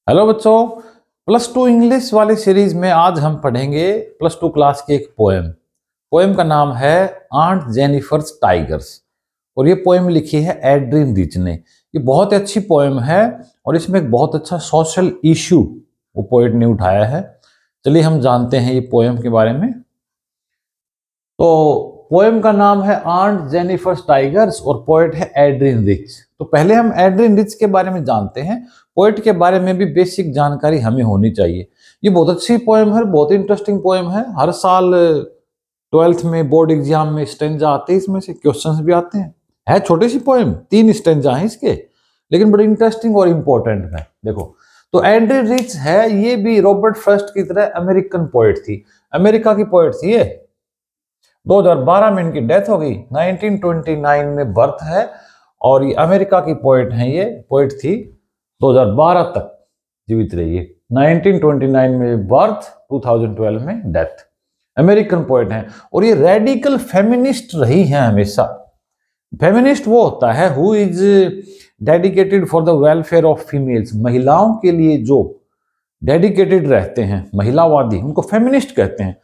Hello बच्चों, plus two English वाली series में आज हम पढ़ेंगे प्लस टू क्लास की एक पोएम। पोएम का नाम है आंट जेनिफर्स टाइगर्स और ये पोएम लिखी है एड्रिन रिच ने। ये बहुत ही अच्छी पोएम है और इसमें एक बहुत अच्छा सोशल इशू वो पोएट ने उठाया है। चलिए हम जानते हैं ये पोएम के बारे में। तो पोएम का नाम है आंट जेनिफर्स टाइगर्स और पोएट है एड्रिन रिच। तो पहले हम एड्रिन रिच के बारे में जानते हैं। पोएट के बारे में भी बेसिक जानकारी हमें होनी चाहिए। ये बहुत अच्छी पोएम है, बहुत इंटरेस्टिंग पोएम है। हर साल 12th में बोर्ड एग्जाम में स्टेंजा आते हैं, इसमें से क्वेश्चंस भी आते हैं। है छोटी सी पोएम, 3 स्टेंजा हैं इसके, लेकिन बड़ी इंटरेस्टिंग और इंपॉर्टेंट है। देखो, तो एड्रिन रिच है, ये भी रॉबर्ट फ्रॉस्ट की तरह अमेरिकन पोएट थी, अमेरिका की पोएट थी ये। 2012 में इनकी डेथ हो गई। 1929 में बर्थ है और ये अमेरिका की पोएट हैं। ये पोएट थी, 2012 तक जीवित रही है। 1929 में बर्थ, 2012 में डेथ। अमेरिकन पोएट हैं और ये रेडिकल फेमिनिस्ट रही हैं हमेशा। फेमिनिस्ट वो होता है who is dedicated for the welfare of females. महिलाओं के लिए जो डेडिकेटेड रहते हैं, महिलावादी, उनको फेमिनिस्ट कहते हैं।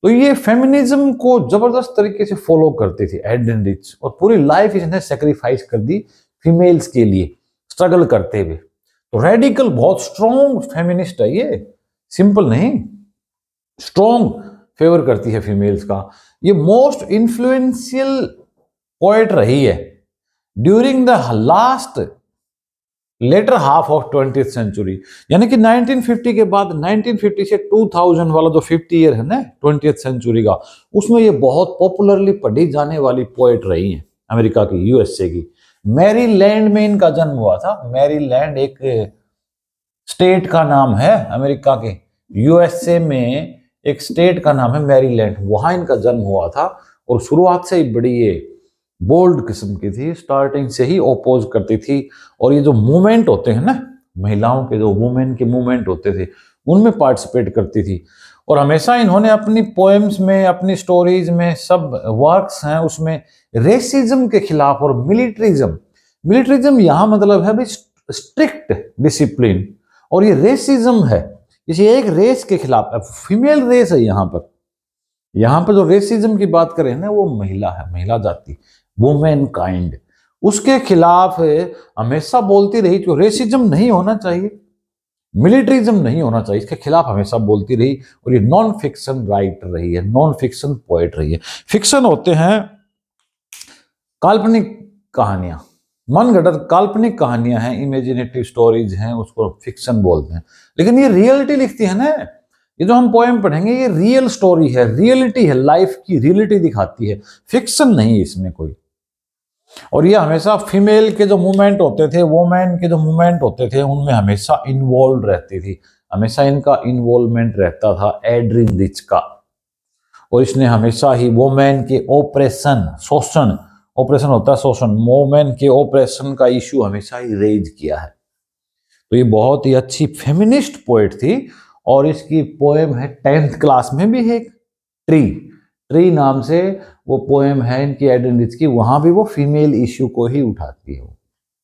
तो ये फेमिनिज्म को जबरदस्त तरीके से फॉलो करती थी एड्रिन रिच और पूरी लाइफ इसने सेक्रीफाइस कर दी फीमेल्स के लिए स्ट्रगल करते हुए। तो रेडिकल, बहुत स्ट्रॉन्ग फेमिनिस्ट है ये, सिंपल नहीं, स्ट्रॉन्ग फेवर करती है फीमेल्स का। ये मोस्ट इन्फ्लुएंशियल पोएट रही है during the last latter half of 20th century, यानी कि 1950 के बाद 1950 से 2000 वाला जो 50 ईयर है ना 20th सेंचुरी का, उसमें ये बहुत पॉपुलरली पढ़ी जाने वाली पोएट रही है अमेरिका की, यूएसए की। मैरीलैंड में इनका जन्म हुआ था। मैरीलैंड एक स्टेट का नाम है अमेरिका के, यूएसए में एक स्टेट का नाम है मैरीलैंड, वहां इनका जन्म हुआ था। और शुरुआत से ही बड़ी ये बोल्ड किस्म की थी, स्टार्टिंग से ही ओपोज करती थी। और ये जो मूवमेंट होते हैं ना, महिलाओं के जो वुमेन के मूवमेंट होते थे, उनमें पार्टिसिपेट करती थी। और हमेशा इन्होंने अपनी पोएम्स में, अपनी स्टोरीज में, सब वर्क्स हैं उसमें रेसिज्म के खिलाफ और मिलिट्रिज्म, मिलिट्रिज्म यहाँ मतलब है भाई स्ट्रिक्ट डिसिप्लिन, और ये रेसिज्म है किसी एक रेस के खिलाफ। फीमेल रेस है यहाँ पर जो रेसिज्म की बात करें ना, वो महिला है, महिला जाति, वुमेन काइंड, उसके खिलाफ हमेशा बोलती रही। तो रेसिज्म नहीं होना चाहिए, मिलिट्रिज्म नहीं होना चाहिए, इसके खिलाफ हमेशा बोलती रही। और ये नॉन फिक्शन राइटर रही है, नॉन फिक्शन पोएट रही है। फिक्शन होते हैं काल्पनिक कहानियां, मनगढ़ंत काल्पनिक कहानियां हैं, इमेजिनेटिव स्टोरीज हैं, उसको फिक्शन बोलते हैं। लेकिन ये रियलिटी लिखती है ना, ये जो हम पोएम पढ़ेंगे ये रियल स्टोरी है, रियलिटी है, लाइफ की रियलिटी दिखाती है, फिक्शन नहीं इसमें कोई। और ये हमेशा फीमेल के जो मूवमेंट होते थे, वुमेन के जो मूवमेंट होते थे, उनमें हमेशा इन्वॉल्व रहती थी, हमेशा इनका इन्वॉल्वमेंट रहता था एड्रिन रिच का। और इसने हमेशा ही वुमेन के ऑपरेशन, शोषण, ऑपरेशन होता है शोषण, वुमेन के ऑपरेशन का इशू हमेशा ही रेज किया है। तो ये बहुत ही अच्छी फेमिनिस्ट पोएट थी। और इसकी पोएम है 10th क्लास में भी है एक, ट्री नाम से वो पोएम है इनकी एड्रिन रिच की। वहां भी वो फीमेल इश्यू को ही उठाती है, वो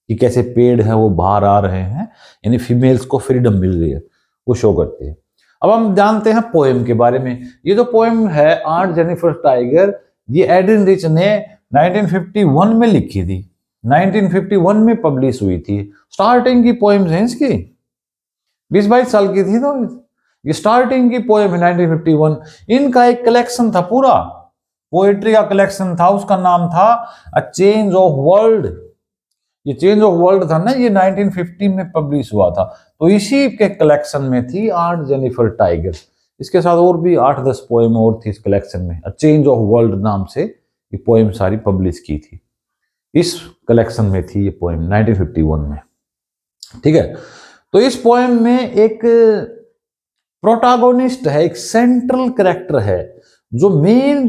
कि कैसे पेड़ है वो बाहर आ रहे हैं, यानी फीमेल्स को फ्रीडम मिल रही है, वो शो करती है। अब हम जानते हैं पोएम के बारे में। ये जो पोएम है आंट जेनिफर टाइगर, ये एड्रिन रिच ने 1951 में लिखी थी, 1951 में पब्लिश हुई थी। स्टार्टिंग की पोएम्स हैं इसकी, 20-22 साल की थी। तो ये स्टार्टिंग की पोएम है 1951। इनका एक कलेक्शन था, पूरा पोएट्री का कलेक्शन था, उसका नाम था अ चेंज ऑफ वर्ल्ड। ये चेंज ऑफ वर्ल्ड था ना, ये 1950 में पब्लिश हुआ था। तो इसी के कलेक्शन में थी आंट जेनिफर टाइगर। इसके साथ और भी 8-10 पोएम और थी इस कलेक्शन में। अ चेंज ऑफ वर्ल्ड नाम से ये पोएम सारी पब्लिश की थी, इस कलेक्शन में थी ये पोएम 1951 में। ठीक है, तो इस पोएम में एक प्रोटागोनिस्ट है, एक सेंट्रल कैरेक्टर है, जो मेन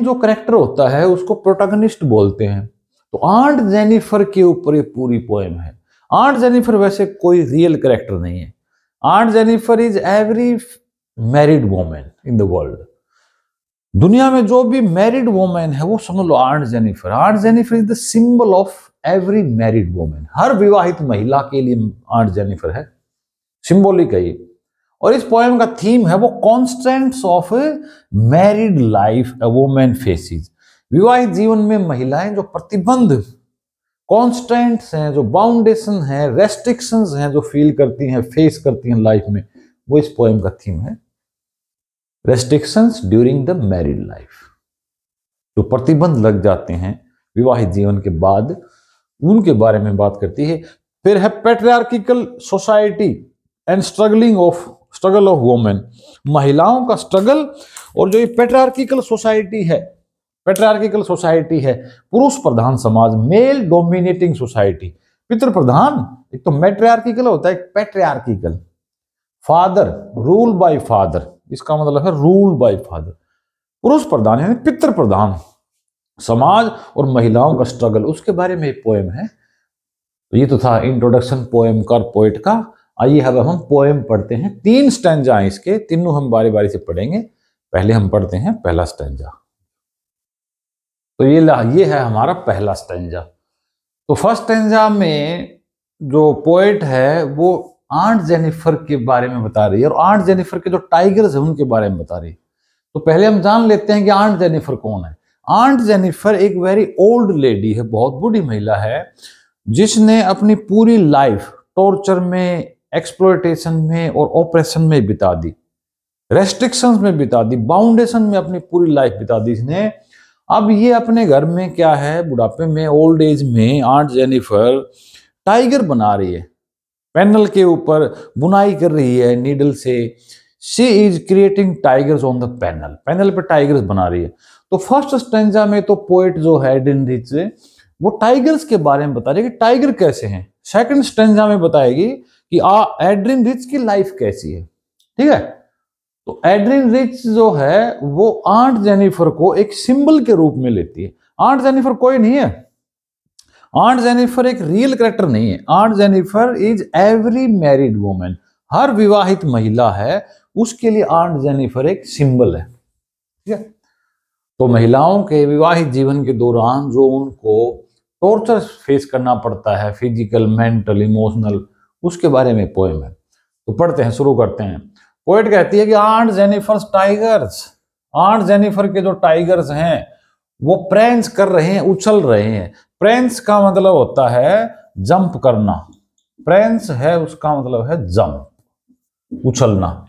जो कैरेक्टर होता है उसको प्रोटागोनिस्ट बोलते हैं। तो आंट जेनिफर के ऊपर ये पूरी पोएम है। आंट जेनिफर वैसे कोई रियल कैरेक्टर नहीं है। Aunt Jennifer is every married woman in the world. दुनिया में जो भी मैरिड वुमन है वो समझ लो aunt Jennifer. Aunt Jennifer is the symbol of every married woman. हर विवाहित महिला के लिए आंट जेनिफर है। सिंबॉलिक है ये। और इस पोएम का थीम है वो constants of married life a woman faces. विवाहित जीवन में महिलाएं जो प्रतिबंध, कॉन्स्टेंट्स हैं, जो बाउंडेशन है, रेस्ट्रिक्शंस हैं जो फील करती हैं, फेस करती हैं लाइफ में, वो इस पोएम का थीम है। Restrictions during the married life, जो प्रतिबंध लग जाते हैं विवाहित जीवन के बाद, उनके बारे में बात करती है। फिर है patriarchal society and struggle of women, महिलाओं का स्ट्रगल। और जो ये पैट्रियार्किकल सोसाइटी है पुरुष प्रधान समाज, मेल डोमिनेटिंग सोसाइटी, पितृ प्रधान। एक तो मैट्रियार्किकल होता है, एक पैट्रियार्किकल। फादर, रूल बाय फादर, इसका मतलब है रूल बाय फादर। पुरुष प्रधान यानी पितृ प्रधान समाज और महिलाओं का स्ट्रगल, उसके बारे में एक पोएम है। तो ये तो था इंट्रोडक्शन पोएम का, पोएट का। आइए अब हम पोएम पढ़ते हैं। 3 स्टैंजा हैं इसके, तीनों हम बारी बारी से पढ़ेंगे। पहले हम पढ़ते हैं पहला स्टैंजा। तो ये है हमारा पहला स्टैंजा। तो फर्स्ट स्टैंजा में जो पोएट है वो आंट जेनिफर के बारे में बता रही है, और आंट जेनिफर के जो टाइगर्स हैं उनके बारे में बता रही है। तो पहले हम जान लेते हैं कि आंट जेनिफर कौन है। आंट जेनिफर एक वेरी ओल्ड लेडी है, बहुत बूढ़ी महिला है, जिसने अपनी पूरी लाइफ टॉर्चर में, एक्सप्लॉयटेशन में और ऑपरेशन में बिता दी, रेस्ट्रिक्शंस में बिता दी, बाउंडेशन में अपनी पूरी लाइफ बिता दी इसने। अब ये अपने घर में क्या है, बुढ़ापे में, ओल्ड एज में आंट जेनिफर टाइगर बना रही है, पैनल के ऊपर बुनाई कर रही है नीडल से। She is creating tigers on the panel, panel पे टाइगर्स बना रही है। तो फर्स्ट स्टैंजा में तो पोएट जो है एड्रिन रिच वो टाइगर्स के बारे में बता रही है कि टाइगर कैसे हैं। सेकंड स्टैंजा में बताएगी कि एड्रिन रिच की लाइफ कैसी है। ठीक है, तो एड्रिन रिच जो है वो आंट जेनिफर को एक सिंबल के रूप में लेती है। आंट जेनिफर कोई नहीं है, आंट जेनिफर एक रियल कैरेक्टर नहीं है। Aunt Jennifer is every married woman, हर विवाहित महिला है, उसके लिए आंट जेनिफर एक सिंबल है। ठीक है, तो महिलाओं के विवाहित जीवन के दौरान जो उनको टॉर्चर फेस करना पड़ता है, फिजिकल, मेंटल, इमोशनल, उसके बारे में पोएम है। तो पढ़ते हैं, शुरू करते हैं। पोएट कहती है कि aunt Jennifer's tigers, aunt Jennifer के जो टाइगर्स हैं वो प्रेंस कर रहे हैं, उछल रहे हैं। प्रेंस का मतलब होता है जंप करना, प्रेंस है उसका मतलब है जंप, उछलना।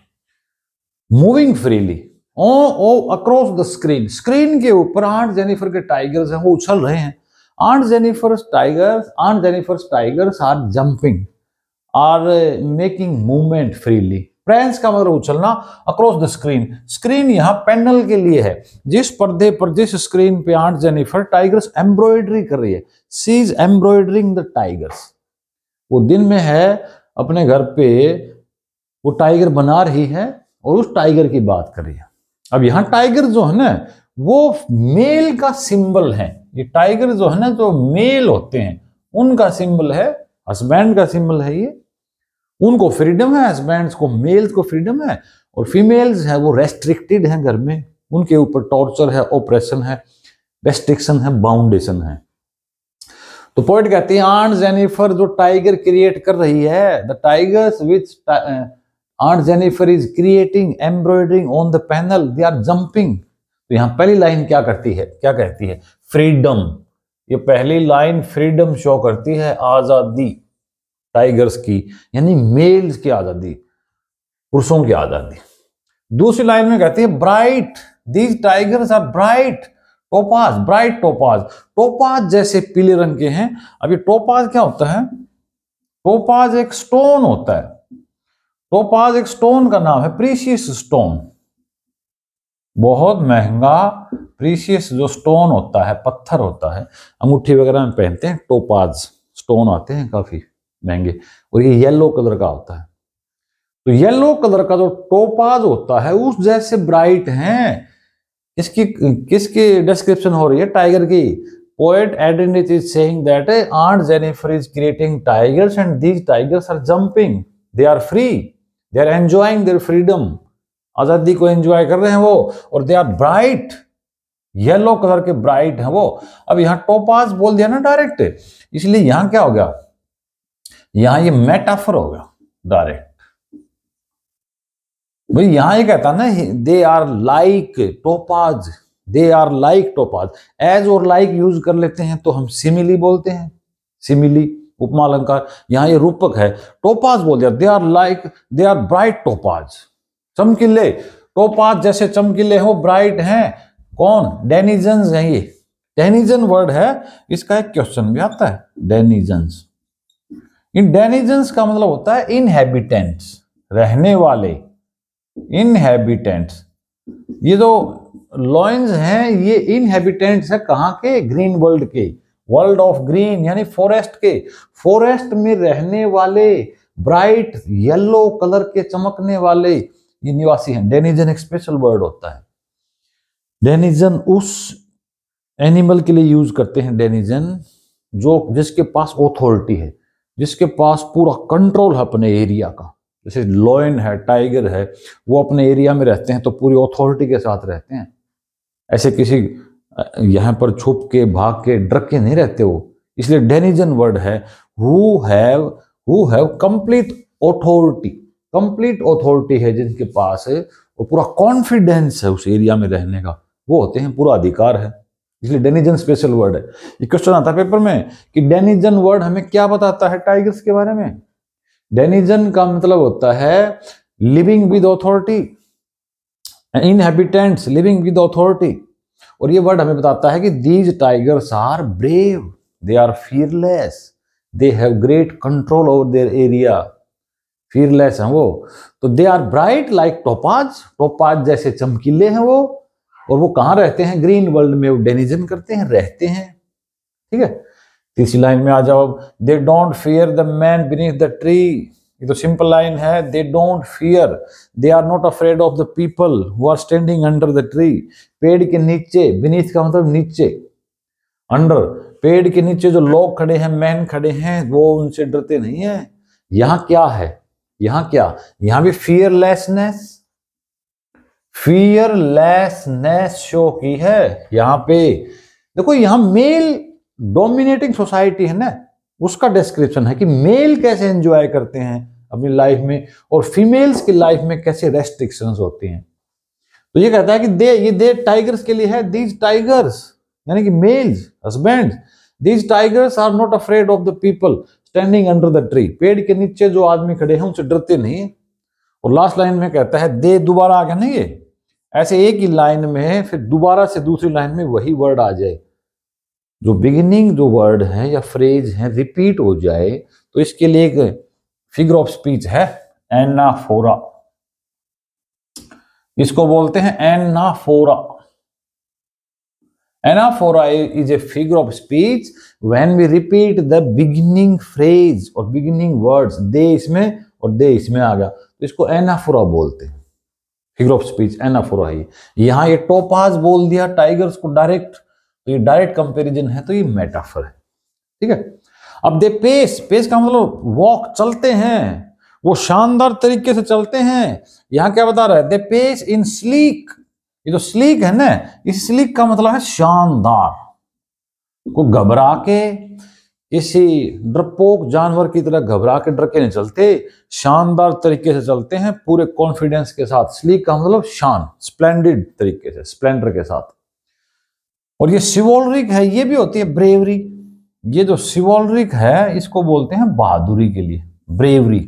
Moving freely across the screen, screen के ऊपर आंट जेनिफर के टाइगर्स हैं, वो उछल रहे हैं। Aunt Jennifer's tigers are jumping, are making movement freely. Prance का मतलब उछलना, अक्रॉस द स्क्रीन, स्क्रीन यहाँ पैनल के लिए है, जिस पर्दे पर, जिस स्क्रीन पे आंट जेनिफर टाइगर्स एम्ब्रॉयडरी कर रही है। सी इज एम्ब्रॉयडरिंग द टाइगर्स, वो दिन में है अपने घर पे वो टाइगर बना रही है और उस टाइगर की बात कर रही है। अब यहाँ टाइगर जो है ना वो मेल का सिंबल है। ये टाइगर जो है ना जो मेल होते हैं उनका सिंबल है, हस्बैंड का सिंबल है ये। उनको फ्रीडम है, हस्बैंड्स को, मेल्स को फ्रीडम है, और फीमेल्स है वो रेस्ट्रिक्टेड हैं घर में, उनके ऊपर टॉर्चर है, ऑपरेशन है, रेस्ट्रिक्शन है, बाउंडेशन है। तो पोएट कहती है आंट जेनिफर जो टाइगर क्रिएट कर रही है, the tigers which Aunt Jennifer is creating embroidering on the panel, they are jumping. तो यहां पहली लाइन क्या करती है, क्या कहती है, फ्रीडम। ये पहली लाइन फ्रीडम शो करती है, आजादी टाइगर्स की, यानी मेल्स की आजादी, पुरुषों की आजादी। दूसरी लाइन में कहती है bright, these tigers are bright topaz, bright topaz, topaz जैसे पीले रंग के हैं। अब ये टोपाज क्या होता है, टोपाज एक स्टोन होता है, टोपाज एक स्टोन का नाम है, प्रीशियस स्टोन, बहुत महंगा प्रीशियस जो स्टोन होता है, पत्थर होता है, अंगूठी वगैरह में पहनते हैं, टोपाज स्टोन आते हैं काफी महंगे, और ये येलो कलर का होता है। तो येलो कलर का जो टोपाज होता है उस जैसे ब्राइट हैं। इसकी किसकी डिस्क्रिप्शन हो रही है, टाइगर की। Poet Adrienne Rich is saying that Aunt Jennifer is creating tigers and these tigers are jumping, they are free, they are enjoying their freedom, आजादी को एंजॉय कर रहे हैं वो, और they are bright, yellow colour के bright हैं वो। अब यहां टोपाज बोल दिया ना डायरेक्ट, इसलिए यहां क्या हो गया, यहां ये मेटाफर होगा डायरेक्ट, भाई यहां ये कहता ना, they are like topaz, they are like topaz. As और लाइक यूज कर लेते हैं तो हम सिमिली बोलते हैं, सिमिली उपमा अलंकार। यहां ये रूपक है, टोपाज बोल दिया, they are like, they are bright topaz, चमकीले टोपाज जैसे चमकीले हो, ब्राइट हैं। कौन? डेनिजन्स हैं ये। डेनिजन वर्ड है, इसका एक क्वेश्चन भी आता है, डेनिजन्स। इन डेनिजन्स का मतलब होता है इनहैबिटेंट्स, रहने वाले, इनहैबिटेंट्स। ये जो लॉयंस हैं ये इनहैबिटेंट्स है कहां के? ग्रीन वर्ल्ड के, वर्ल्ड ऑफ ग्रीन यानी फॉरेस्ट के, फॉरेस्ट में रहने वाले, ब्राइट येलो कलर के चमकने वाले ये निवासी हैं। डेनिजन एक स्पेशल वर्ड होता है। डेनिजन उस एनिमल के लिए यूज करते हैं, डेनिजन जो जिसके पास ऑथोरिटी है, जिसके पास पूरा कंट्रोल है अपने एरिया का। जैसे लॉयन है, टाइगर है, वो अपने एरिया में रहते हैं तो पूरी ऑथोरिटी के साथ रहते हैं। ऐसे किसी यहां पर छुप के, भाग के, डर के नहीं रहते वो। इसलिए डेनिजन वर्ड है who have complete authority, complete authority है जिनके पास है और पूरा कॉन्फिडेंस है उस एरिया में रहने का, वो होते हैं, पूरा अधिकार है। इसलिए डेनिजन स्पेशल वर्ड है। ये क्वेश्चन आता है पेपर में कि डेनिजन वर्ड हमें क्या बताता है टाइगर्स के बारे में। डेनिजन का मतलब होता है living with authority, inhabitants living with authority. और ये वर्ड हमें बताता है कि these tigers are brave, they are fearless, they have great control over their area. Fearless हैं वो। तो they are bright like topaz, topaz जैसे चमकीले हैं वो। और वो कहां रहते हैं? ग्रीन वर्ल्ड में वो डेनिजन करते हैं, रहते हैं। ठीक है, तीसरी लाइन में आ जाओ। They don't fear the man beneath the tree. ये तो सिंपल लाइन है, they don't fear, they are not afraid of the people who are standing under the tree. पेड़ के नीचे, बीनीथ का मतलब नीचे, अंडर, पेड़ के नीचे जो लोग खड़े हैं, मैन खड़े हैं, वो उनसे डरते नहीं है। यहां क्या है? यहां क्या? यहां भी फियरलेसनेस, फियरलेसनेस शो की है यहां पे। देखो यहां मेल डोमिनेटिंग सोसाइटी है ना, उसका डिस्क्रिप्शन है कि मेल कैसे एंजॉय करते हैं अपनी लाइफ में और फीमेल्स की लाइफ में कैसे रेस्ट्रिक्शंस होती हैं। तो ये कहता है कि दे टाइगर्स के लिए है, दीज टाइगर्स यानी कि males, husbands, these tigers are not afraid of the people standing under the tree. पेड़ के नीचे जो आदमी खड़े हैं उनसे डरते नहीं। और लास्ट लाइन में कहता है दे, दोबारा आ गया ना ये, ऐसे एक ही लाइन में फिर दोबारा से दूसरी लाइन में वही वर्ड आ जाए, जो बिगिनिंग जो वर्ड है या फ्रेज है रिपीट हो जाए, तो इसके लिए एक फिगर ऑफ स्पीच है एनाफोरा। इसको बोलते हैं anaphora. Anaphora is a figure of speech when we repeat the beginning phrase और बिगिनिंग वर्ड्स। दे इसमें और दे इसमें आ गया तो इसको एनाफोरा बोलते हैं। फिगर ऑफ स्पीच एनाफोरा है। यहां ये टोपाज बोल दिया टाइगर्स को डायरेक्ट, तो ये डायरेक्ट कंपैरिजन है, तो ये मेटाफर है। ठीक है, अब दे पेस, पेस का मतलब वॉक, चलते हैं, वो शानदार तरीके से चलते हैं। यहां क्या बता रहा है? They pace in sleek. ये जो स्लीक है ना, इस स्लीक का मतलब है शानदार, को घबरा के, किसी डरपोक जानवर की तरह घबरा के, डर के नहीं चलते, शानदार तरीके से चलते हैं, पूरे कॉन्फिडेंस के साथ। स्लीक का मतलब शान, स्प्लेंडिड तरीके से, स्प्लेंडर के साथ। और ये सिवोल्रिक है, ये भी होती है ब्रेवरी। ये जो सिवोल्रिक है इसको बोलते हैं बहादुरी के लिए, ब्रेवरी,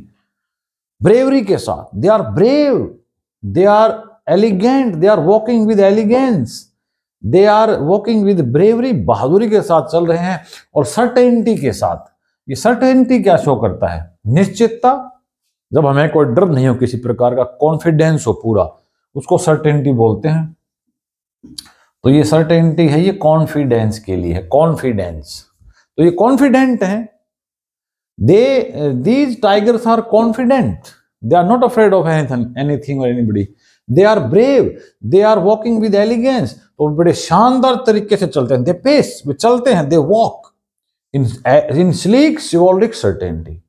ब्रेवरी के साथ। They are brave, they are elegant, they are walking with elegance, they are walking with bravery, बहादुरी के साथ चल रहे हैं। और सर्टेनिटी के साथ। ये सर्टेनिटी क्या शो करता है? निश्चितता। जब हमें कोई डर नहीं हो किसी प्रकार का, कॉन्फिडेंस हो पूरा, उसको सर्टेनिटी बोलते हैं। तो ये सर्टेनिटी है, ये कॉन्फिडेंस के लिए है, कॉन्फिडेंस। तो ये कॉन्फिडेंट है। These tigers are confident, they are not afraid of anything और anybody, they are brave, they are walking with elegance. तो बड़े शानदार तरीके से चलते हैं। दे पेस, वे चलते हैं, they walk in sleek chivalric certainty,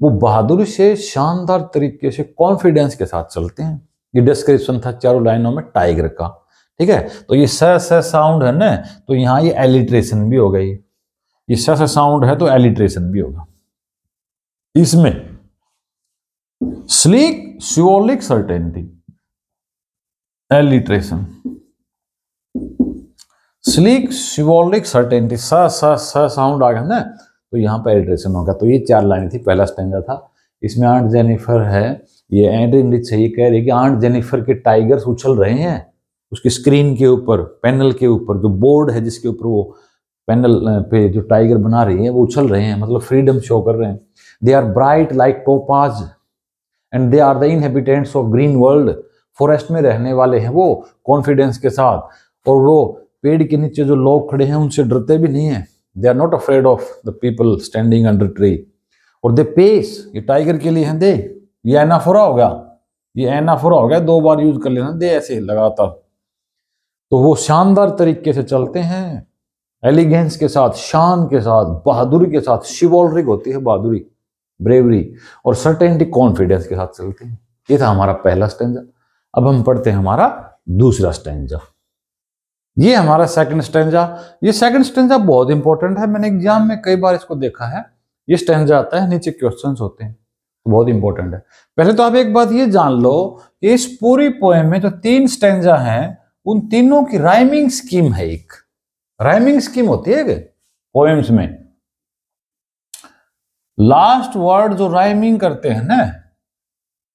वो बहादुरी से, शानदार तरीके से, कॉन्फिडेंस के साथ चलते हैं। ये डिस्क्रिप्शन था चारों लाइनों में टाइगर का। ठीक है, तो ये स साउंड है ना, तो यहां ये एलिट्रेशन भी हो गई। ये स साउंड है तो एलिट्रेशन भी होगा इसमें। Sleek chivalric certainty, alliteration. Sleek, chivalric, certainty, s sound आ गया ना, तो यहाँ पर एलिट्रेशन होगा। तो ये 4 लाइन थी, पहला स्टैंजा था। इसमें आंट जेनिफर है, ये एड्रिन रिच है, ये कह रही है कि आंट जेनिफर के टाइगर्स उछल रहे हैं उसकी स्क्रीन के ऊपर, पैनल के ऊपर, जो बोर्ड है जिसके ऊपर वो पैनल पे जो टाइगर बना रही है वो उछल रहे हैं, मतलब फ्रीडम शो कर रहे हैं। They are bright like topaz and they are the inhabitants of green world. Forest में रहने वाले हैं वो कॉन्फिडेंस के साथ, और वो पेड़ के नीचे जो लोग खड़े हैं उनसे डरते भी नहीं है। They are not afraid of the people standing under tree. और दे पेस, ये टाइगर के लिए है दे, ये एनाफोरा हो गया, ये एनाफोरा हो गया, 2 बार यूज कर लेना दे ऐसे लगातार। तो वो शानदार तरीके से चलते हैं, एलिगेंस के साथ, शान के साथ, बहादुरी के साथ। शिवॉलरिक होती है बहादुरी, ब्रेवरी, और सर्टेनिटी कॉन्फिडेंस के साथ चलते हैं। ये था हमारा पहला स्टैंजा। अब हम पढ़ते हैं हमारा दूसरा स्टैंजा। ये हमारा सेकंड स्टैंजा। ये सेकंड स्टैंजा बहुत इंपॉर्टेंट है, मैंने एग्जाम में कई बार इसको देखा है। ये स्टैंजा आता है, नीचे क्वेश्चंस होते हैं, तो बहुत इंपॉर्टेंट है। पहले तो आप एक बात ये जान लो कि इस पूरी पोएम में जो 3 स्टैंजा हैं उन तीनों की राइमिंग स्कीम है। एक राइमिंग स्कीम होती है पोएम्स में, लास्ट वर्ड जो राइमिंग करते हैं ना,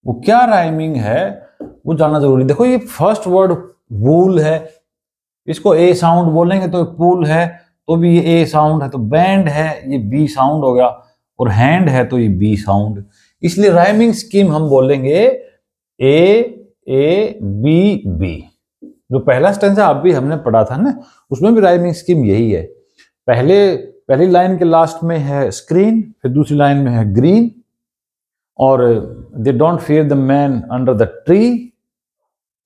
वो क्या राइमिंग है वो जानना जरूरी। देखो ये फर्स्ट वर्ड वूल है, इसको ए साउंड बोलेंगे तो पूल है तो भी ये ए साउंड है, तो बैंड है ये बी साउंड हो गया, और हैंड है तो ये बी साउंड। इसलिए राइमिंग स्कीम हम बोलेंगे ए बी बी। जो पहला स्टैंजा अब भी हमने पढ़ा था ना, उसमें भी राइमिंग स्कीम यही है। पहली लाइन के लास्ट में है स्क्रीन, फिर दूसरी लाइन में है ग्रीन, और दे don't fear the man under the tree,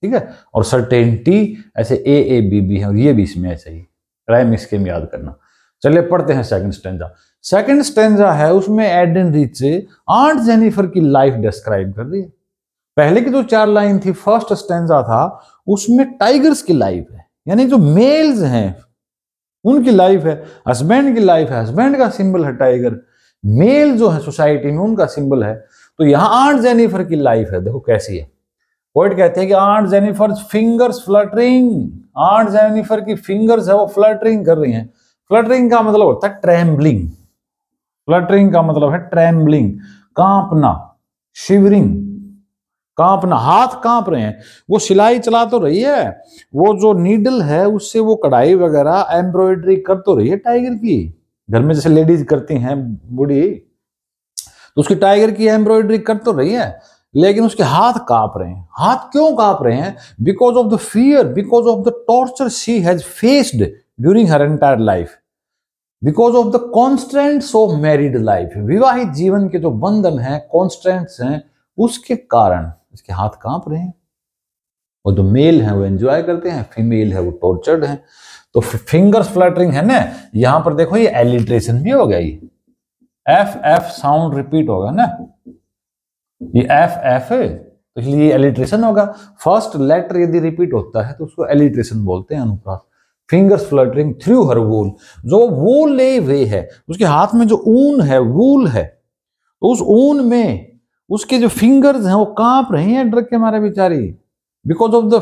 ठीक है, और सर्टेनिटी ऐसे ए बी बी है, और ये भी इसमें ऐसे ही राइमिंग स्कीम याद करना। चलिए पढ़ते हैं सेकंड स्टैंजा। सेकंड स्टैंजा है, उसमें एड्रिन रिच से आंट जेनिफर की लाइफ डिस्क्राइब कर रही है। पहले की जो 4 लाइन थी, फर्स्ट स्टैंजा था, उसमें टाइगर्स की लाइफ है, यानी जो मेल्स हैं उनकी लाइफ है, हस्बैंड की लाइफ है, हस्बैंड का सिंबल है टाइगर, मेल जो है सोसाइटी में उनका सिंबल है। तो यहां आंट जेनिफर की लाइफ है, देखो कैसी है। पोएट कहते हैं कि aunt Jennifer fingers fluttering, aunt Jennifer की फिंगर्स है वो फ्लटरिंग कर रही हैं। फ्लटरिंग का मतलब होता है ट्रेम्बलिंग, फ्लटरिंग का मतलब है ट्रेम्बलिंग, कांपना, शिवरिंग, कांपना, हाथ कांप रहे हैं। वो सिलाई चला तो रही है, वो जो नीडल है उससे वो कढ़ाई वगैरह एम्ब्रॉयडरी कर तो रही है टाइगर की, घर में जैसे लेडीज करती हैं बूढ़ी, तो उसकी टाइगर की एम्ब्रॉयडरी कर तो रही है, लेकिन उसके हाथ कांप रहे हैं। हाथ क्यों कांप रहे हैं? Because of the fear, because of the torture she has faced during her entire life, because of the constants of married life. विवाहित जीवन के जो बंधन हैं, कॉन्स्टेंट्स हैं, उसके कारण इसके हाथ कांप रहे हैं। और जो मेल है वो एंजॉय करते हैं, फीमेल है वो टॉर्चर्ड है। तो फिंगर्स फ्लटरिंग है ना, यहां पर देखो ये एलिट्रेशन भी हो गया, ये एफ एफ साउंड रिपीट होगा ना, ये एफ एफ है तो इसलिए एलिट्रेशन होगा। फर्स्ट लेटर यदि रिपीट होता है तो उसको एलिट्रेशन बोलते हैं, अनुप्रास। फिंगर्स फ्लटरिंग थ्रू हर वूल, जो वूल ले वे है, उसके हाथ में जो ऊन है, वूल है, तो उस ऊन में उसके जो फिंगर्स हैं वो कांप रहे हैं डर के मारे बेचारी। Because of the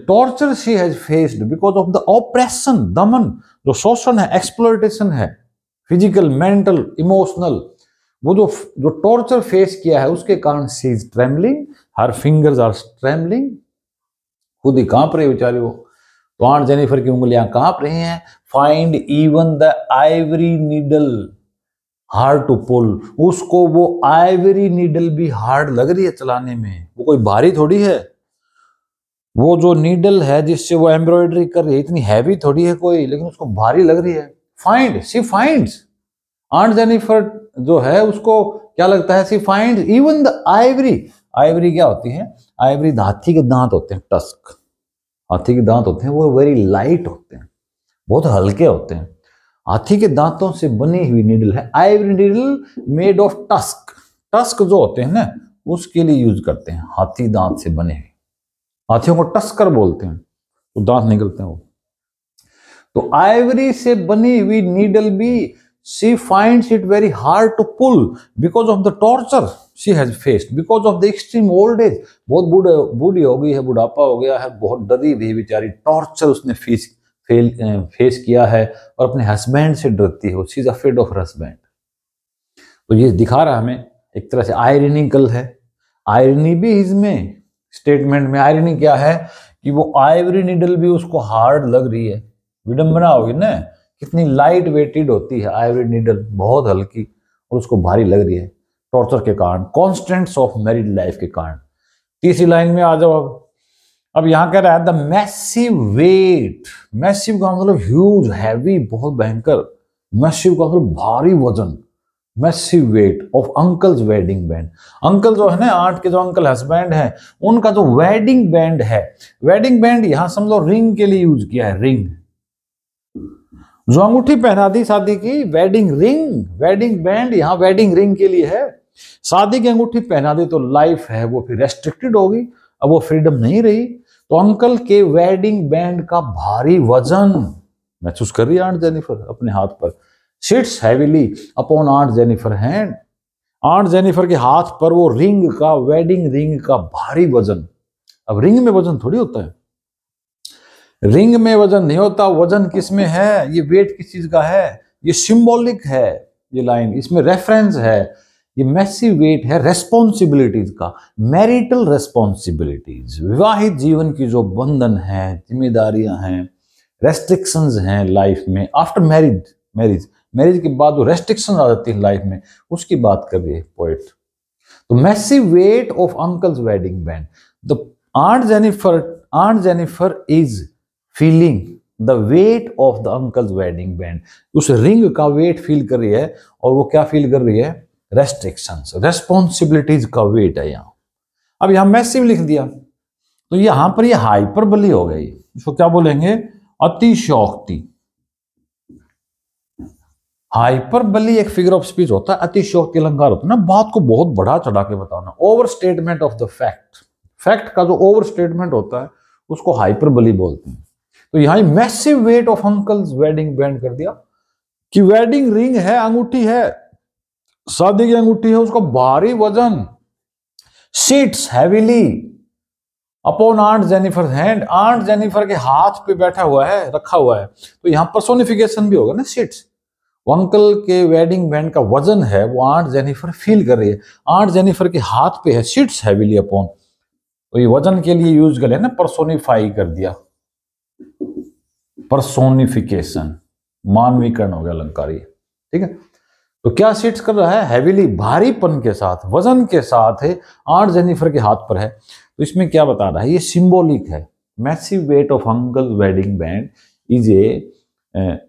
torture she has faced, because of the operation, दमन, जो शोषण है, एक्सप्लॉयटेशन है, फिजिकल, मेंटल, इमोशनल, वो जो टॉर्चर फेस किया है उसके कारण she is trembling, her fingers are trembling, खुद ही कांप रही बेचारी वो। तो आंट जेनिफर की उंगलियां कांप रही हैं। Find even the ivory needle hard to pull, उसको वो आइवरी नीडल भी हार्ड लग रही है चलाने में, वो कोई भारी थोड़ी है। वो जो नीडल है जिससे वो एम्ब्रॉयडरी कर रही है इतनी हैवी थोड़ी है कोई, लेकिन उसको भारी लग रही है। Find, she finds, aunt Jennifer जो है उसको क्या लगता है, she finds even the ivory. Ivory क्या होती है? आइवरी हाथी के दांत होते हैं, टस्क, हाथी के दांत होते हैं, वो वेरी लाइट होते हैं, बहुत हल्के होते हैं। हाथी के दांतों से बनी हुई नीडल है Ivory needle made of tusk. Tusk जो होते हैं ना उसके लिए यूज करते हैं, हाथी दांत से बने हुए। हाथियों को टस्कर बोलते हैं, तो दांत निकलते हैं वो। तो आइवरी से बनी हुई नीडल भी she finds it very hard to pull because of the torture she has faced, because of the extreme old age। बहुत बूढ़ी हो गई है, बुढ़ापा हो गया है, बहुत डरी हुई बेचारी, टॉर्चर उसने फेस किया है और अपने हस्बैंड से डरती है, she is afraid of husband. तो ये दिखा रहा हमें एक तरह से आयरनिकल है, आयरनी भी इसमें स्टेटमेंट में। आयरनी क्या है कि वो आइवरी नीडल भी उसको हार्ड लग रही है, विडंबना होगी ना, कितनी लाइट वेटेड होती है आइवरी नीडल, बहुत हल्की, और उसको भारी लग रही है टॉर्चर के कारण, कॉन्स्टेंट्स ऑफ मैरिड लाइफ के कारण। तीसरी लाइन में आ जाओ। अब यहां कह रहा है द मैसिव वेट, मैसिव का मतलब ह्यूज, हैवी, बहुत भयंकर, मैसिव का मतलब भारी वजन, massive weight of uncle's wedding band. Uncle जो है ना, आंट के जो अंकल हस्बैंड है, उनका जो वेडिंग बैंड है, वेडिंग बैंड यहां समझो रिंग के लिए यूज किया है, रिंग, जो अंगूठी पहना दी शादी की, वेडिंग रिंग, वेडिंग बैंड यहां वेडिंग रिंग के लिए है। शादी की अंगूठी पहना दी तो लाइफ है वो फिर रेस्ट्रिक्टेड होगी, अब वो फ्रीडम नहीं रही। तो अंकल के वेडिंग बैंड का भारी वजन महसूस कर रही है आंट जेनिफर अपने हाथ पर। Sits heavily upon aunt Jennifer hand, aunt Jennifer के हाथ पर वो रिंग का, वेडिंग रिंग का भारी वजन। अब रिंग में वजन थोड़ी होता है, रिंग में वजन नहीं होता, वजन किस में है, ये वेट किस चीज का है, ये सिंबॉलिक है, ये लाइन इसमें रेफरेंस है, ये मैसिव वेट है रेस्पॉन्सिबिलिटीज का, मैरिटल रेस्पॉन्सिबिलिटीज, विवाहित जीवन की जो बंधन है, जिम्मेदारियां हैं, रेस्ट्रिक्शंस हैं लाइफ में, आफ्टर मैरिज के बाद वो रेस्ट्रिक्शन आ जाती है लाइफ में, उसकी बात कर रही है पोएट। तो massive weight of uncle's wedding band, the aunt Jennifer is feeling the weight of the uncle's wedding band, उस रिंग का वेट फील कर रही है, और वो क्या फील कर रही है, रेस्ट्रिक्शंस, रेस्पॉन्सिबिलिटीज का वेट है यहां। अब यहां मैसिव लिख दिया, तो यहां पर ये हाइपरबली हो गई, इसको क्या बोलेंगे, अतिशयोक्ति। हाइपरबली एक फिगर ऑफ स्पीच होता है, अतिशयोक्ति अलंकार होता है ना, बात को बहुत बढ़ा चढ़ा के बताना, over statement of the fact, fact का जो ओवर स्टेटमेंट होता है उसको हाइपरबली बोलते हैं। तो यहां massive weight of uncle's wedding band कर दिया कि वेडिंग रिंग है, अंगूठी है, शादी की अंगूठी है, उसका भारी वजन, sits heavily upon aunt Jennifer hand, aunt Jennifer के हाथ पे बैठा हुआ है, रखा हुआ है, तो यहां पर्सोनिफिकेशन भी होगा ना, सिट्स, अंकल के वेडिंग बैंड का वजन है वो आंट जेनिफर फील कर रही है, आंट जेनिफर के हाथ पे है, सिट्स हैवीली अपॉन, तो ये वजन के लिए यूज कर ना, पर्सोनिफाई कर दिया, पर्सोनिफिकेशन, मानवीकरण हो गया अलंकार ये, ठीक है। तो क्या सिट्स कर रहा है, हैवीली, भारीपन के साथ, वजन के साथ है, आंट जेनिफर के हाथ पर है। तो इसमें क्या बता रहा है, ये सिंबॉलिक है, massive weight of uncle wedding band is a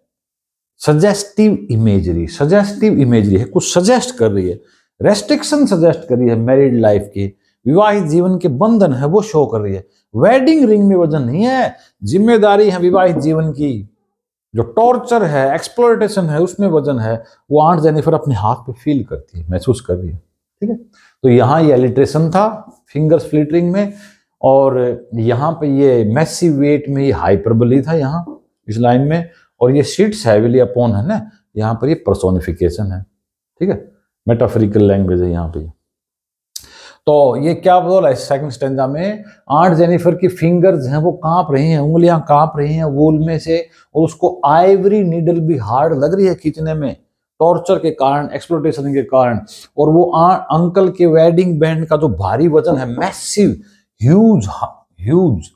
suggestive imagery, suggestive imagery है, कुछ सजेस्ट कर रही है, रेस्ट्रिक्शन सजेस्ट कर रही है मैरिड लाइफ के, विवाहित जीवन के बंधन है वो शो कर रही है। वेडिंग रिंग में वजन नहीं है, जिम्मेदारी है विवाहित जीवन की, जो टॉर्चर है, एक्सप्लॉयटेशन है, उसमें वजन है, वो आंट जेनिफर अपने हाथ पे फील करती है, महसूस कर रही है, ठीक है। तो यहाँ ये एलिट्रेशन था फिंगर्स फ्लिटरिंग में, और यहाँ पे ये मैसिव वेट में ये हाइपरबली था यहाँ इस लाइन में, और ये सिट्स हैवीली अपॉन है ना, यहाँ पर ये पर्सोनिफिकेशन है, ठीक है, मेटाफोरिकल लैंग्वेज है यहाँ पे। तो ये क्या बोला इस सेकंड स्टेंजा में, आंट जेनिफर की फिंगर्स हैं वो कांप रही हैं, उंगलियां कांप रही हैं वूल में से, और उसको आइवरी नीडल भी हार्ड लग रही है खींचने में, टॉर्चर के कारण, एक्सप्लॉयटेशन के कारण, और वो अंकल के वेडिंग बैंड का जो भारी वजन है, मैसिव, ह्यूज, ह्यूज,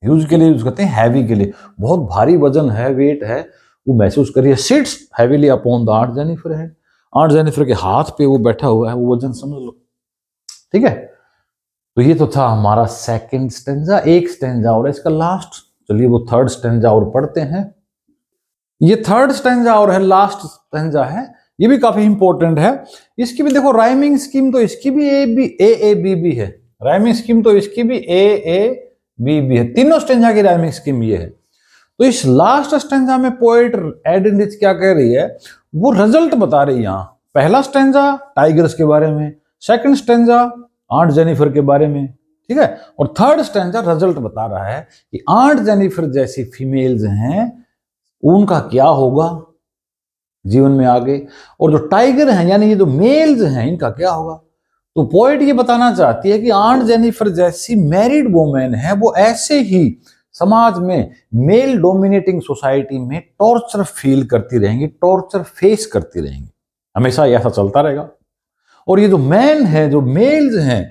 ह्यूज के लिए यूज करते हैं, हैवी के लिए, बहुत भारी वजन है, वेट है, वो महसूस करिए। Sits heavily upon the aunt Jennifer है, आंट जेनिफर के हाथ पे वो बैठा हुआ है, वो वजन समझ लो, ठीक है। तो ये तो था हमारा सेकंड स्टेंजा, एक स्टेंजा और इसका लास्ट, चलिए वो थर्ड स्टेंजा और पढ़ते हैं। ये थर्ड स्टेंजा और है, लास्ट स्टेंजा है, ये भी काफी इंपॉर्टेंट है। इसकी भी देखो राइमिंग स्कीम, तो इसकी भी ए बी बी है, राइमिंग स्कीम तो इसकी भी ए बी बी है, तीनों स्टेंजा की राइमिंग स्कीम ये है। तो इस लास्ट स्टेंजा में पोएट एडन रिच क्या कह रही है, वो रिजल्ट बता रही है। यहाँ पहला स्टेंजा टाइगर्स के बारे में, सेकंड स्टेंजा आंट जेनिफर के बारे में, ठीक है, और थर्ड स्टेंजा रिजल्ट बता रहा है कि आंट जेनिफर जैसी फीमेल्स हैं उनका क्या होगा जीवन में आगे। और जो टाइगर हैं यानी ये जो मेल्स हैं इनका क्या होगा? तो पोएट ये बताना चाहती है कि आंट जेनिफर जैसी मैरिड वुमेन है वो ऐसे ही समाज में मेल डोमिनेटिंग सोसाइटी में टॉर्चर फील करती रहेंगी, टॉर्चर फेस करती रहेंगी, हमेशा ऐसा चलता रहेगा। और ये जो मैन है, जो मेल्स हैं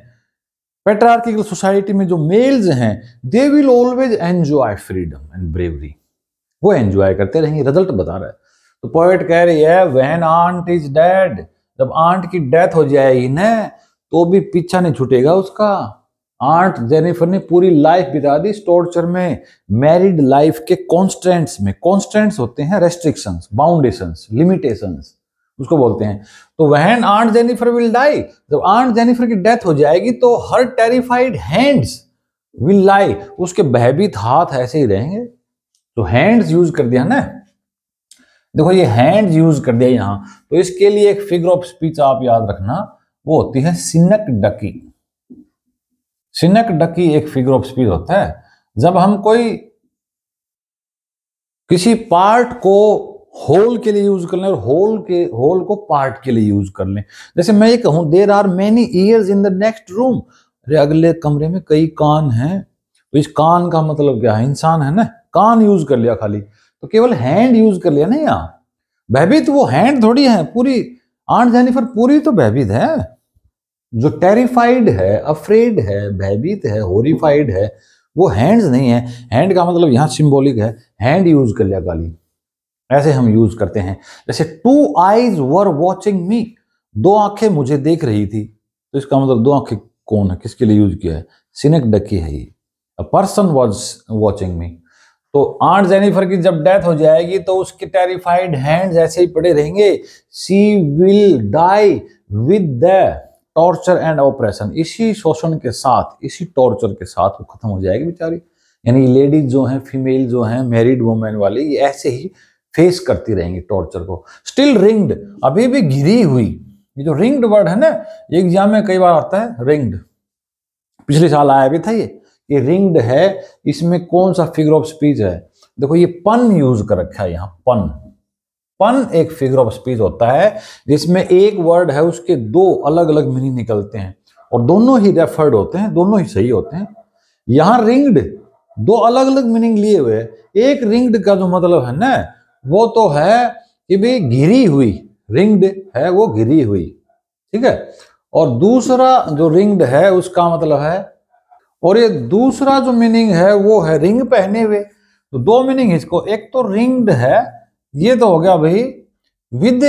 पेट्रियार्किकल सोसाइटी में, जो मेल्स हैं they will always enjoy freedom and bravery, वो एंजॉय करते रहेंगे। रिजल्ट बता रहा है। तो पोएट कह रही है व्हेन आंट इज डेड, जब आंट की डेथ हो जाएगी ना तो भी पीछा नहीं छूटेगा उसका। आंट जेनिफर ने पूरी लाइफ बिता दी इस टॉर्चर में, मैरिड लाइफ के कॉन्स्टेंट्स में। कॉन्स्टेंट्स होते हैं रेस्ट्रिक्शंस, बाउंडेशंस, लिमिटेशंस, उसको बोलते हैं। तो when aunt Jennifer will die, जब आंट जेनिफर की डेथ हो जाएगी तो her terrified hands will lie, उसके भयभीत हाथ ऐसे ही रहेंगे। तो हैंड्स यूज कर दिया ना, देखो ये हैंड्स यूज कर दिया यहां, तो इसके लिए एक फिगर ऑफ स्पीच आप याद रखना, वो होती है सिनक डकी। सिनक डकी एक फिगर ऑफ स्पीच होता है जब हम कोई किसी पार्ट को होल के लिए यूज कर लें और होल को पार्ट के लिए यूज कर लें। जैसे मैं ये कहूं there are many ears in the next room, अरे अगले कमरे में कई कान हैं, तो इस कान का मतलब क्या है? इंसान है ना, कान यूज कर लिया खाली, तो केवल हैंड यूज कर लिया ना। यहाँ भयभीत वो हैंड थोड़ी है, पूरी आंट जेनिफर पूरी तो भयभीत है। जो टेरिफाइड है, अफ्रेड है, भयभीत है, हॉरिफाइड है, वो हैंड्स नहीं है। हैंड का मतलब यहाँ सिंबॉलिक है, हैंड यूज कर लिया खाली, ऐसे हम यूज करते हैं। जैसे टू आईज वर वॉचिंग मी, दो आंखें मुझे देख रही थी, तो इसका मतलब दो आंखें कौन है, किसके लिए यूज किया है? सिनक डकी है ये। अ पर्सन वॉज वॉचिंग मी। तो आंट जेनिफर की जब डेथ हो जाएगी तो उसके टेरिफाइड हैंड्स ऐसे ही पड़े रहेंगे। She will die with the torture and oppression, इसी शोषण के साथ, इसी टॉर्चर के साथ वो खत्म हो जाएगी बेचारी। यानी लेडीज जो हैं, फीमेल जो हैं, मैरिड वुमेन वाली, ये ऐसे ही फेस करती रहेंगी टॉर्चर को। स्टिल रिंग्ड, अभी भी घिरी हुई। ये जो रिंग्ड वर्ड है ना, एग्जाम में कई बार आता है रिंग्ड, पिछले साल आया भी था ये रिंग्ड है। इसमें कौन सा फिगर ऑफ स्पीच है? देखो ये पन यूज कर रखा है यहाँ, पन एक फिगर ऑफ स्पीच होता है जिसमें एक वर्ड है उसके दो अलग अलग मीनिंग निकलते हैं और दोनों ही रेफर्ड होते हैं, दोनों ही सही होते हैं। यहां रिंग्ड दो अलग अलग मीनिंग लिए हुए हैं। एक रिंग्ड का जो मतलब है ना वो तो है कि भाई घिरी हुई, रिंग्ड है वो घिरी हुई, ठीक है। और दूसरा जो रिंग्ड है उसका मतलब है, और ये दूसरा जो मीनिंग है वो है रिंग पहने हुए। तो दो मीनिंग इसको, एक तो रिंग्ड है, ये तो हो गया भाई with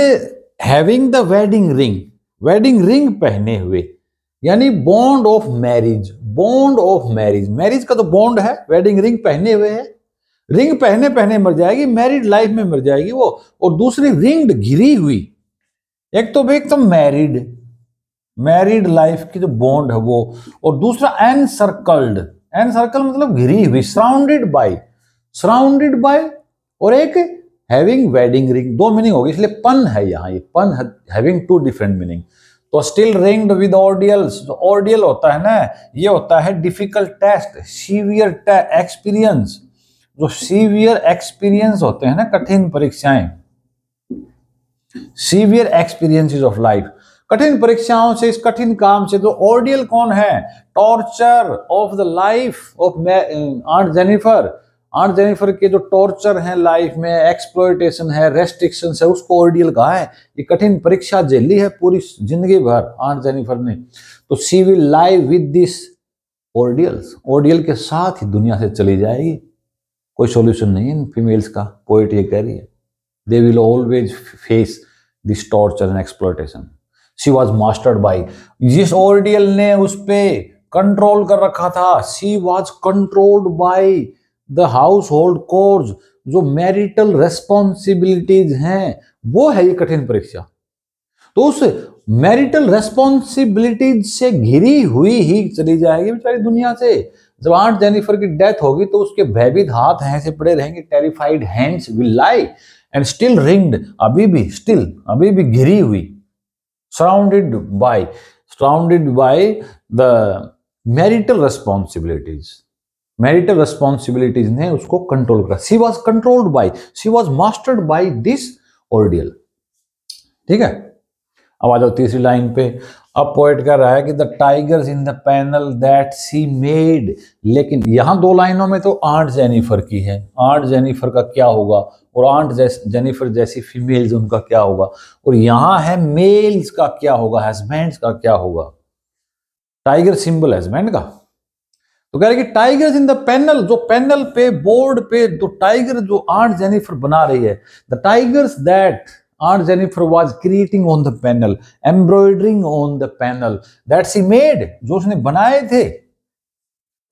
having the wedding ring, wedding ring पहने हुए, यानी bond of marriage, bond of marriage, marriage का तो बॉन्ड है, वेडिंग रिंग पहने हुए है। रिंग पहने पहने मर जाएगी, मैरिड लाइफ में मर जाएगी वो। और दूसरी रिंग्ड घिरी हुई, एक तो भाई एकदम मैरिड लाइफ की जो बॉन्ड है वो, और दूसरा एनसर्कल्ड, एनसर्कल मतलब घिरी हुई, सराउंडेड बाय, और एक हैविंग वेडिंग रिंग। दो मीनिंग होगी, इसलिए पन है यहाँ, ये पन हैविंग टू डिफरेंट मीनिंग। तो स्टिल रिंग्ड विद ऑर्डियल्स, जो ऑर्डियल होता है ना ये होता है डिफिकल्ट टेस्ट, सीवियर एक्सपीरियंस। जो सीवियर एक्सपीरियंस होते हैं ना, कठिन परीक्षाएं, सीवियर एक्सपीरियंसेस ऑफ लाइफ, कठिन परीक्षाओं से, इस कठिन काम से। तो ऑर्डियल कौन है? Torture of the life of aunt Jennifer. Aunt Jennifer के जो टॉर्चर है लाइफ में, एक्सप्लॉयटेशन है, रेस्ट्रिक्शन है, उसको ऑर्डियल कहा है। ये कठिन परीक्षा झेली है पूरी जिंदगी भर आंट जेनिफर ने। तो she will live with this ordeals, ordeal के साथ ही दुनिया से चली जाएगी। कोई सॉल्यूशन नहीं है इन फीमेल्स का, पोएट ये कह रही है। They will always face this torture and exploitation. She was mastered by, जिस ऑर्डियल ने उस पर कंट्रोल कर रखा था, she was controlled by the house hold course, जो मैरिटल रेस्पॉन्सिबिलिटीज हैं, वो है ये कठिन परीक्षा। तो उस मैरिटल रेस्पॉन्सिबिलिटीज से घिरी हुई ही चली जाएगी बेचारी दुनिया से। जब आंट जेनिफर की डेथ होगी तो उसके भयभीत हाथ ऐसे पड़े रहेंगे, terrified hands will lie and still ringed, अभी भी घिरी हुई, surrounded by the marital responsibilities ने उसको कंट्रोल करा। She was controlled by, she was mastered by this ordeal. ठीक है, अब आ जाओ तीसरी लाइन पे। अब पोएट कह रहा है कि the tigers in the panel that C made, लेकिन यहां दो लाइनों में तो आंट जेनिफर की है, आंट जेनिफर का क्या होगा, और आंट जेनिफर जैसी फीमेल्स उनका क्या होगा, और यहां है मेल्स का क्या होगा, हस्बैंड्स का क्या होगा। टाइगर सिंबल हस्बैंड का, तो कह रहे कि टाइगर्स इन द पैनल, जो पैनल पे बोर्ड पे जो टाइगर जो आंट जेनिफर बना रही है, the tigers that Aunt Jennifer was creating on the panel, embroidering on the panel that she made, जो उसने बनाए थे,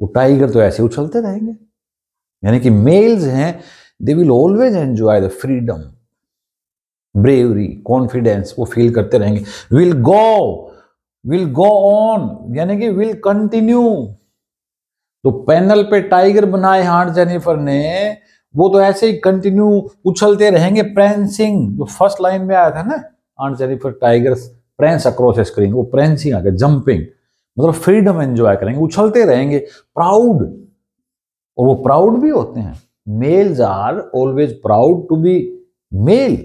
वो टाइगर तो ऐसे उछलते रहेंगे। यानी कि मेल्स हैं, they will always enjoy the freedom, bravery, confidence, वो फील करते रहेंगे। विल गो ऑन, यानी कि विल कंटिन्यू। तो पैनल पे टाइगर बनाए आंट जेनिफर ने, वो तो ऐसे ही कंटिन्यू उछलते रहेंगे। प्रेंसिंग, जो फर्स्ट लाइन में आया था ना, aunt Jennifer tigers प्रेंस across screen, वो प्रेंसिंग आ गया, जंपिंग, मतलब फ्रीडम एंजॉय करेंगे, उछलते रहेंगे। प्राउड, और वो प्राउड भी होते हैं। Males are always proud to be male,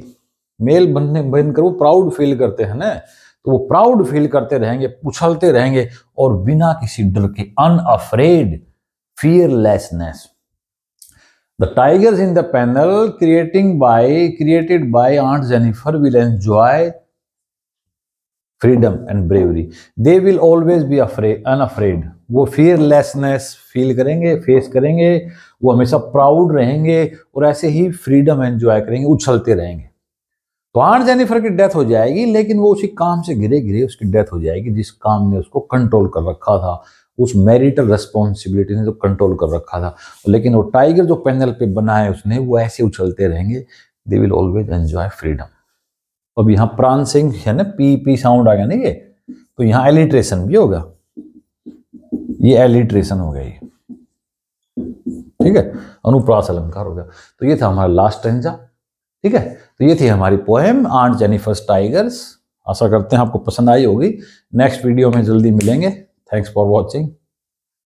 male बनकर वो प्राउड फील करते हैं ना, तो वो प्राउड फील करते रहेंगे, उछलते रहेंगे, और बिना किसी डर के, unafraid, fearlessness. The tigers in the panel created by Aunt Jennifer will enjoy freedom and bravery. They will always be unafraid. वो fearlessness फील करेंगे, फेस करेंगे, वो हमेशा प्राउड रहेंगे, और ऐसे ही फ्रीडम एंजॉय करेंगे, उछलते रहेंगे। तो आंट जेनिफर की डेथ हो जाएगी, लेकिन वो उसी काम से घिरे घिरे उसकी डेथ हो जाएगी जिस काम ने उसको कंट्रोल कर रखा था, उस मैरिटल रेस्पॉन्सिबिलिटी ने जो कंट्रोल कर रखा था। लेकिन वो टाइगर जो पैनल पे बना है उसने, वो ऐसे उछलते रहेंगे, they will always enjoy freedom. अब यहाँ प्रांसिंग है ना, पी पी साउंड आ गया ना ये, तो यहाँ एलिट्रेशन भी होगा, ये एलिट्रेशन हो गया ये, ठीक है, अनुप्रास अलंकार हो गया। तो ये था हमारा लास्ट स्टैंजा, ठीक है। तो ये थी हमारी पोएम आंट जेनिफर्स टाइगर्स। आशा करते हैं आपको पसंद आई होगी। नेक्स्ट वीडियो में जल्दी मिलेंगे। Thanks for watching.